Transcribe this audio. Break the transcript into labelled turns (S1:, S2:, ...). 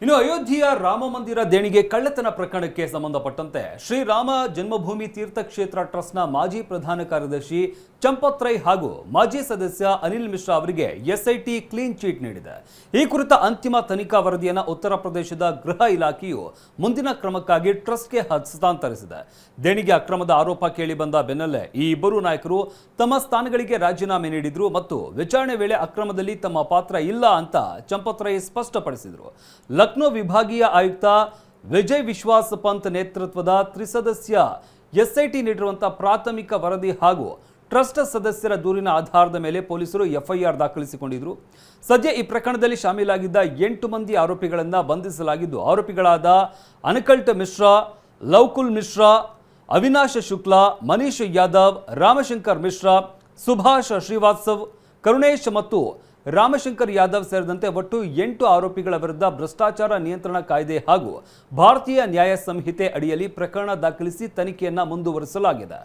S1: ಇನ್ನು ಅಯೋಧ್ಯೆಯ ರಾಮ ಮಂದಿರ ದೇಣಿಗೆ ಕಳ್ಳತನ ಪ್ರಕರಣಕ್ಕೆ ಸಂಬಂಧಪಟ್ಟಂತೆ ಶ್ರೀರಾಮ ಜನ್ಮಭೂಮಿ ತೀರ್ಥಕ್ಷೇತ್ರ ಟ್ರಸ್ಟ್ನ ಮಾಜಿ ಪ್ರಧಾನ ಕಾರ್ಯದರ್ಶಿ ಚಂಪತ್ ರೈ ಹಾಗೂ ಮಾಜಿ ಸದಸ್ಯ ಅನಿಲ್ ಮಿಶ್ರಾ ಅವರಿಗೆ ಎಸ್ಐಟಿ ಕ್ಲೀನ್ ಚೀಟ್ ನೀಡಿದೆ. ಈ ಕುರಿತ ಅಂತಿಮ ತನಿಖಾ ವರದಿಯನ್ನು ಉತ್ತರ ಪ್ರದೇಶದ ಗೃಹ ಇಲಾಖೆಯು ಮುಂದಿನ ಕ್ರಮಕ್ಕಾಗಿ ಟ್ರಸ್ಟ್ಗೆ ಹಸ್ತಾಂತರಿಸಿದೆ. ದೇಣಿಗೆ ಅಕ್ರಮದ ಆರೋಪ ಕೇಳಿ ಬಂದ ಬೆನ್ನಲ್ಲೇ ಈ ಇಬ್ಬರು ನಾಯಕರು ತಮ್ಮ ಸ್ಥಾನಗಳಿಗೆ ರಾಜೀನಾಮೆ ನೀಡಿದ್ರು ಮತ್ತು ವಿಚಾರಣೆ ವೇಳೆ ಅಕ್ರಮದಲ್ಲಿ ತಮ್ಮ ಪಾತ್ರ ಇಲ್ಲ ಅಂತ ಚಂಪತ್ ರೈ ಸ್ಪಷ್ಟಪಡಿಸಿದರು. ಲಕ್ನೋ ವಿಭಾಗೀಯ ಆಯುಕ್ತ ವಿಜಯ್ ವಿಶ್ವಾಸ್ ಪಂತ್ ನೇತೃತ್ವದ ತ್ರಿಸದಸ್ಯ ಎಸ್ಐಟಿ ನೀಡಿರುವಂತಹ ಪ್ರಾಥಮಿಕ ವರದಿ ಹಾಗೂ ಟ್ರಸ್ಟ್ ಸದಸ್ಯರ ದೂರಿನ ಆಧಾರದ ಮೇಲೆ ಪೊಲೀಸರು ಎಫ್ಐಆರ್ ದಾಖಲಿಸಿಕೊಂಡಿದ್ರು. ಸದ್ಯ ಈ ಪ್ರಕರಣದಲ್ಲಿ ಶಾಮೀಲಾಗಿದ್ದ 8 ಮಂದಿ ಆರೋಪಿಗಳನ್ನು ಬಂಧಿಸಲಾಗಿದ್ದು, ಆರೋಪಿಗಳಾದ ಅನಕಲ್ಟ್ ಮಿಶ್ರಾ, ಲವ್ಕುಲ್ ಮಿಶ್ರಾ, ಅವಿನಾಶ್ ಶುಕ್ಲಾ, ಮನೀಶ್ ಯಾದವ್, ರಾಮಶಂಕರ್ ಮಿಶ್ರಾ, ಸುಭಾಷ್ ಶ್ರೀವಾತ್ಸವ್, ಕರುಣೇಶ್ ಮತ್ತು ರಾಮಶಂಕರ್ ಯಾದವ್ ಸೇರಿದಂತೆ ಒಟ್ಟು 8 ಆರೋಪಿಗಳ ವಿರುದ್ಧ ಭ್ರಷ್ಟಾಚಾರ ನಿಯಂತ್ರಣ ಕಾಯ್ದೆ ಹಾಗೂ ಭಾರತೀಯ ನ್ಯಾಯ ಸಂಹಿತೆ ಅಡಿಯಲ್ಲಿ ಪ್ರಕರಣ ದಾಖಲಿಸಿ ತನಿಖೆಯನ್ನು ಮುಂದುವರಿಸಲಾಗಿದೆ.